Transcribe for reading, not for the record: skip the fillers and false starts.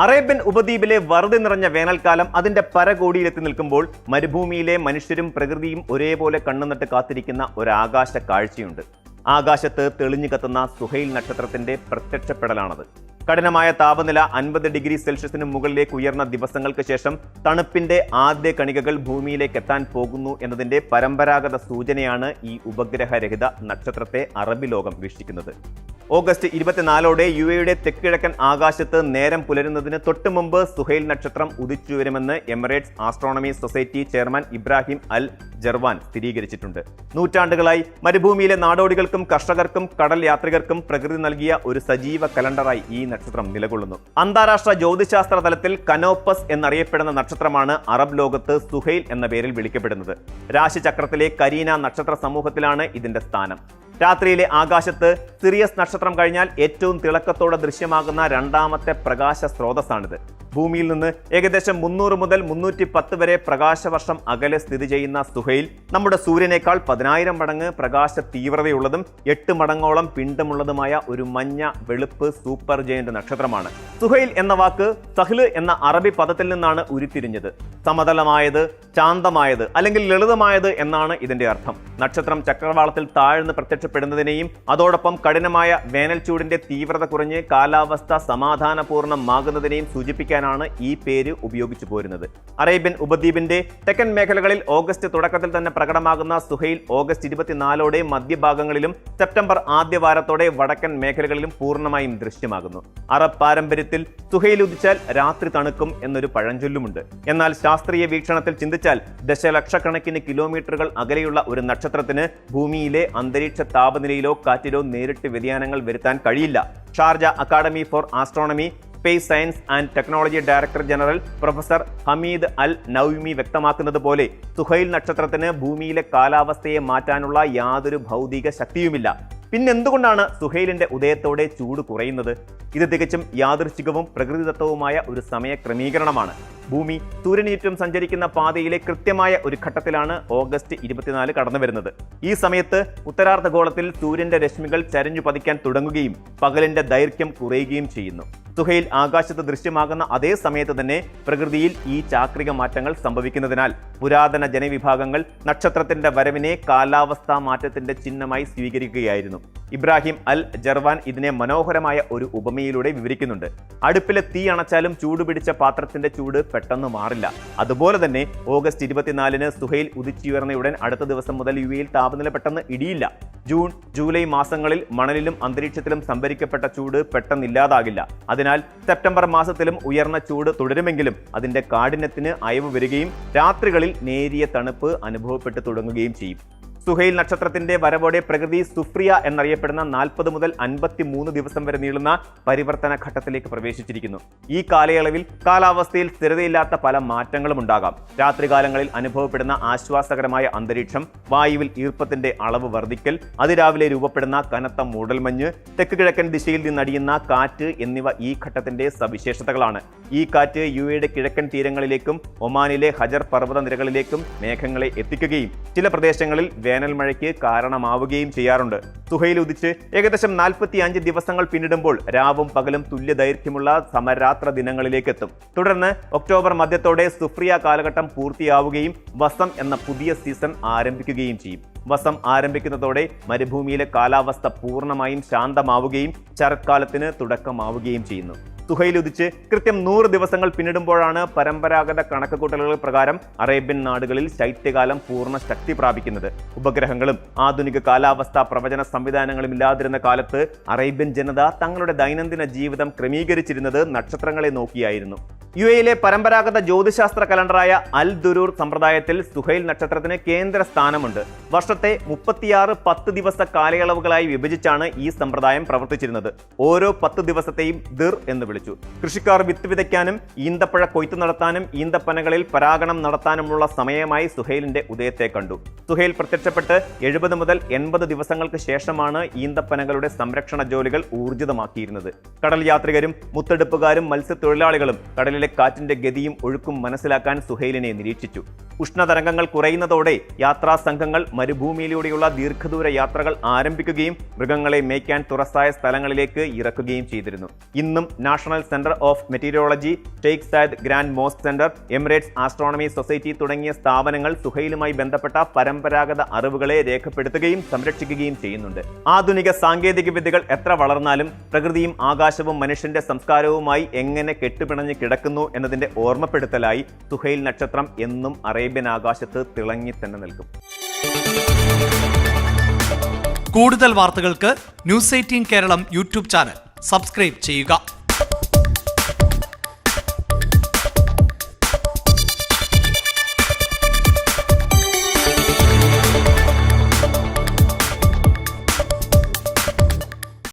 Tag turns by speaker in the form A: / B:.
A: Arabian ഉപദ്വീപിലെ വറുതി നിറഞ്ഞ വേനൽക്കാലം അതിന്റെ പരകോടിയിലെത്തി നിൽക്കുമ്പോൾ മരുഭൂമിയിലെ മനുഷ്യരും പ്രകൃതിയും ഒരേപോലെ കണ്ണുനട്ട് കാത്തിരിക്കുന്ന ഒരു ആകാശ കാഴ്ചയുണ്ട്. ആകാശത്ത് തെളിഞ്ഞു കത്തുന്ന സുഹൈൽ നക്ഷത്രത്തിന്റെ പ്രത്യക്ഷപ്പെടലാണത്. കഠിനമായ താപനില 50 ഡിഗ്രി സെൽഷ്യസിന് മുകളിലേക്ക് ഉയർന്ന ദിവസങ്ങൾക്ക് ശേഷം തണുപ്പിന്റെ ആദ്യ കണികകൾ ഭൂമിയിലേക്ക് എത്താൻ പോകുന്നു എന്നതിന്റെ പരമ്പരാഗത സൂചനയാണ് ഈ ഉപഗ്രഹരഹിത നക്ഷത്രത്തെ അറബി ലോകം വീക്ഷിക്കുന്നത്. ഓഗസ്റ്റ് 24ഓടെ UAE തെക്കിഴക്കൻ ആകാശത്ത് നേരം പുലരുന്നതിന് തൊട്ടു മുമ്പ് സുഹൈൽ നക്ഷത്രം ഉദിച്ചുവരുമെന്ന് Emirates astronomy society chairman Ibrahim Al Jarwan സ്ഥിരീകരിച്ചിട്ടുണ്ട്. നൂറ്റാണ്ടുകളായി മരുഭൂമിയിലെ നാടോടികൾക്കും കർഷകർക്കും കടൽ യാത്രികർക്കും പ്രകൃതി നൽകിയ ഒരു സജീവ കലണ്ടറായി ഈ നക്ഷത്രം നിലകൊള്ളുന്നു. അന്താരാഷ്ട്ര ജ്യോതിശാസ്ത്ര തലത്തിൽ കനോപ്പസ് എന്നറിയപ്പെടുന്ന നക്ഷത്രമാണ് അറബ് ലോകത്ത് സുഹൈൽ എന്ന പേരിൽ വിളിക്കപ്പെടുന്നത്. രാശിചക്രത്തിലെ കരീന നക്ഷത്ര സമൂഹത്തിലാണ് ഇതിന്റെ സ്ഥാനം. രാത്രിയിലെ ആകാശത്ത് സിറിയസ് നക്ഷത്രം കഴിഞ്ഞാൽ ഏറ്റവും തിളക്കത്തോടെ ദൃശ്യമാകുന്ന രണ്ടാമത്തെ പ്രകാശ സ്രോതസ്സാണിത്. ഭൂമിയിൽ നിന്ന് ഏകദേശം 300 മുതൽ 310 വരെ പ്രകാശവർഷം അകലെ സ്ഥിതി ചെയ്യുന്ന സുഹൈൽ നമ്മുടെ സൂര്യനേക്കാൾ 10,000 മടങ്ങ് പ്രകാശ തീവ്രതയുള്ളതും 8 മടങ്ങോളം പിണ്ഡമുള്ളതുമായ ഒരു മഞ്ഞ വെളുപ്പ് സൂപ്പർ ജയന്റ് നക്ഷത്രമാണ്. സുഹൈൽ എന്ന വാക്ക് സഹ്ല് എന്ന അറബി പദത്തിൽ നിന്നാണ് ഉരുത്തിരിഞ്ഞത്. സമതലമായത്, ശാന്തമായത് അല്ലെങ്കിൽ ലളിതമായത് എന്നാണ് ഇതിന്റെ അർത്ഥം. നക്ഷത്രം ചക്രവാളത്തിൽ താഴ്ന്ന് പ്രത്യക്ഷപ്പെടുന്നതിനെയും അതോടൊപ്പം കഠിനമായ വേനൽ ചൂടിന്റെ തീവ്രത കുറഞ്ഞ് കാലാവസ്ഥ സമാധാനപൂർണ്ണമാകുന്നതിനെയും സൂചിപ്പിക്കാനാണ് ഈ പേര് ഉപയോഗിച്ചു പോരുന്നത്. അറേബ്യൻ ഉപദ്വീപിന്റെ തെക്കൻ മേഖലകളിൽ ഓഗസ്റ്റ് തുടക്കത്തിൽ തന്നെ പ്രകടമാകുന്ന സുഹൈൽ ഓഗസ്റ്റ് 24ഓടെ മധ്യഭാഗങ്ങളിലും സെപ്റ്റംബർ ആദ്യവാരത്തോടെ വടക്കൻ മേഖലകളിലും പൂർണ്ണമായും ദൃശ്യമാകുന്നു. അറബ് പാരമ്പര്യത്തിൽ സുഹൈൽ ഉദിച്ചാൽ രാത്രി തണുക്കും എന്നൊരു പഴഞ്ചൊല്ലുമുണ്ട്. എന്നാൽ ശാസ്ത്രീയ വീക്ഷണത്തിൽ ചിന്തിച്ചാൽ ദശലക്ഷക്കണക്കിന് കിലോമീറ്ററുകൾ അകലെയുള്ള ഒരു നക്ഷത്രത്തിന് ഭൂമിയിലെ അന്തരീക്ഷ താപനിലയിലോ കാറ്റിലോ നേരിട്ട് വ്യതിയാനങ്ങൾ വരുത്താൻ കഴിയില്ല. Sharjah academy for astronomy space science and technology director general professor Hamid Al Naumi വ്യക്തമാക്കുന്നത് പോലെ സുഹൈൽ നക്ഷത്രത്തിന് ഭൂമിയിലെ കാലാവസ്ഥയെ മാറ്റാനുള്ള യാതൊരു ഭൗതിക ശക്തിയുമില്ല. പിന്നെന്തുകൊണ്ടാണ് സുഹൈലിന്റെ ഉദയത്തോടെ ചൂട് കുറയുന്നത്? ഇത് തികച്ചും യാദൃശ്ചികവും പ്രകൃതിദത്തവുമായ ഒരു സമയ ക്രമീകരണമാണ്. ഭൂമി സൂര്യന് ചുറ്റും സഞ്ചരിക്കുന്ന പാതയിലെ കൃത്യമായ ഒരു ഘട്ടത്തിലാണ് ഓഗസ്റ്റ് 24 കടന്നു വരുന്നത്. ഈ സമയത്ത് ഉത്തരാർദ്ധഗോളത്തിൽ സൂര്യന്റെ രശ്മികൾ ചരിഞ്ഞു പതിക്കാൻ തുടങ്ങുകയും പകലിന്റെ ദൈർഘ്യം കുറയുകയും ചെയ്യുന്നു. സുഹൈൽ ആകാശത്ത് ദൃശ്യമാകുന്ന അതേ സമയത്ത് തന്നെ പ്രകൃതിയിൽ ഈ ചാക്രിക മാറ്റങ്ങൾ സംഭവിക്കുന്നതിനാൽ പുരാതന ജനവിഭാഗങ്ങൾ നക്ഷത്രത്തിന്റെ വരവിനെ കാലാവസ്ഥാ മാറ്റത്തിന്റെ ചിഹ്നമായി സ്വീകരിക്കുകയായിരുന്നു. ഇബ്രാഹിം അൽ ജർവാൻ ഇതിനെ മനോഹരമായ ഒരു ഉപമയിലൂടെ വിവരിക്കുന്നുണ്ട്. അടുപ്പിലെ തീ അണച്ചാലും ചൂടുപിടിച്ച പാത്രത്തിന്റെ ചൂട് പെട്ടെന്ന് മാറില്ല. അതുപോലെ തന്നെ ഓഗസ്റ്റ് 24-ന് സുഹൈൽ ഉദിച്ചുയർന്നയുടൻ അടുത്ത ദിവസം മുതൽ UAE താപനില പെട്ടെന്ന് ഇടിയില്ല. ജൂൺ ജൂലൈ മാസങ്ങളിൽ മണലിലും അന്തരീക്ഷത്തിലും സംഭരിക്കപ്പെട്ട ചൂട് പെട്ടെന്ന് ഇല്ലാതാകില്ല. അതിനാൽ സെപ്റ്റംബർ മാസത്തിലും ഉയർന്ന ചൂട് തുടരുമെങ്കിലും അതിന്റെ കാഠിന്യത്തിന് അയവ് വരികയും രാത്രികളിൽ നേരിയ തണുപ്പ് അനുഭവപ്പെട്ടു തുടങ്ങുകയും ചെയ്യും. സുഹൈൽ നക്ഷത്രത്തിന്റെ വരവോടെ പ്രകൃതി സുഫ്രിയ എന്നറിയപ്പെടുന്ന 40 മുതൽ 53 ദിവസം വരെ നീളുന്ന പരിവർത്തന ഘട്ടത്തിലേക്ക് പ്രവേശിച്ചിരിക്കുന്നു. ഈ കാലയളവിൽ കാലാവസ്ഥയിൽ സ്ഥിരതയില്ലാത്ത പല മാറ്റങ്ങളും ഉണ്ടാകാം. രാത്രികാലങ്ങളിൽ അനുഭവപ്പെടുന്ന ആശ്വാസകരമായ അന്തരീക്ഷം, വായുവിൽ ഈർപ്പത്തിന്റെ അളവ് വർദ്ധിക്കൽ, അതിരാവിലെ രൂപപ്പെടുന്ന കനത്ത മൂടൽമഞ്ഞ്, തെക്ക് കിഴക്കൻ ദിശയിൽ നിന്നടിയുന്ന കാറ്റ് എന്നിവ ഈ ഘട്ടത്തിന്റെ സവിശേഷതകളാണ്. ഈ കാറ്റ് UAE കിഴക്കൻ തീരങ്ങളിലേക്കും ഒമാനിലെ ഹജർ പർവ്വത നിരകളിലേക്കും മേഘങ്ങളെ എത്തിക്കുകയും ചില പ്രദേശങ്ങളിൽ വേനൽ മഴയ്ക്ക് കാരണമാവുകയും ചെയ്യാറുണ്ട്. സുഹൈൽ ഉദിച്ച് ഏകദേശം 45 ദിവസങ്ങൾ പിന്നിടുമ്പോൾ രാവും പകലും തുല്യ ദൈർഘ്യമുള്ള സമരാത്ര ദിനങ്ങളിലേക്ക് എത്തും. തുടർന്ന് ഒക്ടോബർ മധ്യത്തോടെ സുഫ്രിയ കാലഘട്ടം പൂർത്തിയാവുകയും വസം എന്ന പുതിയ സീസൺ ആരംഭിക്കുകയും ചെയ്യും. വസം ആരംഭിക്കുന്നതോടെ മരുഭൂമിയിലെ കാലാവസ്ഥ പൂർണ്ണമായും ശാന്തമാവുകയും ശരത്കാലത്തിന് തുടക്കമാവുകയും ചെയ്യുന്നു. സുഹൈൽ ഉദിച്ച് കൃത്യം 100 ദിവസങ്ങൾ പിന്നിടുമ്പോഴാണ് പരമ്പരാഗത കണക്കുകൂട്ടലുകൾ പ്രകാരം അറേബ്യൻ നാടുകളിൽ ശൈത്യകാലം പൂർണ്ണ ശക്തി പ്രാപിക്കുന്നത്. ഉപഗ്രഹങ്ങളും ആധുനിക കാലാവസ്ഥാ പ്രവചന സംവിധാനങ്ങളും ഇല്ലാതിരുന്ന കാലത്ത് അറേബ്യൻ ജനത തങ്ങളുടെ ദൈനംദിന ജീവിതം ക്രമീകരിച്ചിരുന്നത് നക്ഷത്രങ്ങളെ നോക്കിയായിരുന്നു. UAE പരമ്പരാഗത ജ്യോതിശാസ്ത്ര കലണ്ടറായ അൽ ദുരൂർ സമ്പ്രദായത്തിൽ സുഹൈൽ നക്ഷത്രത്തിന് കേന്ദ്ര സ്ഥാനമുണ്ട്. വർഷത്തെ 36 10 ദിവസ കാലയളവുകളായി വിഭജിച്ചാണ് ഈ സമ്പ്രദായം പ്രവർത്തിച്ചിരുന്നത്. ഓരോ 10 ദിവസത്തെയും ദിർ എന്ന് വിളിച്ചു. കൃഷിക്കാർ വിത്ത് വിതയ്ക്കാനും ഈന്തപ്പഴ കൊയ്ത്തു നടത്താനും ഈന്തപ്പനകളിൽ പരാഗണം നടത്താനുമുള്ള സമയമായി സുഹൈലിന്റെ ഉദയത്തെ കണ്ടു. സുഹൈൽ പ്രത്യക്ഷപ്പെട്ട് 70 മുതൽ 80 ദിവസങ്ങൾക്ക് ശേഷമാണ് ഈന്തപ്പനകളുടെ സംരക്ഷണ ജോലികൾ ഊർജിതമാക്കിയിരുന്നത്. കടൽ യാത്രികരും മുത്തെടുപ്പുകാരും മത്സ്യത്തൊഴിലാളികളും കടലിൽ നക്ഷത്രങ്ങളിലെ കാറ്റിന്റെ ഗതിയും ഒഴുക്കും മനസ്സിലാക്കാൻ സുഹൈലിനെ നിരീക്ഷിച്ചു. ഉഷ്ണതരംഗങ്ങൾ കുറയുന്നതോടെ യാത്രാ സംഘങ്ങൾ മരുഭൂമിയിലൂടെയുള്ള ദീർഘദൂര യാത്രകൾ ആരംഭിക്കുകയും മൃഗങ്ങളെ മേയ്ക്കാൻ തുറസായ സ്ഥലങ്ങളിലേക്ക് ഇറക്കുകയും ചെയ്തിരുന്നു. ഇന്നും national centre of meteorology, Sheikh Zayed grand mosque centre, Emirates astronomy society തുടങ്ങിയ സ്ഥാപനങ്ങൾ സുഹൈലുമായി ബന്ധപ്പെട്ട പരമ്പരാഗത അറിവുകളെ രേഖപ്പെടുത്തുകയും സംരക്ഷിക്കുകയും ചെയ്യുന്നുണ്ട്. ആധുനിക സാങ്കേതിക വിദ്യകൾ എത്ര വളർന്നാലും പ്രകൃതിയും ആകാശവും മനുഷ്യന്റെ സംസ്കാരവുമായി എങ്ങനെ കെട്ടുപിണഞ്ഞ് കിടക്കുന്നു എന്നതിന്റെ ഓർമ്മപ്പെടുത്തലായി സുഹൈൽ നക്ഷത്രം എന്നും അറേബ്യൻ ആകാശത്ത് തിളങ്ങി തന്നെ നിൽക്കും.
B: കൂടുതൽ വാർത്തകൾക്ക് news 18 Keralam YouTube channel subscribe ചെയ്യുക.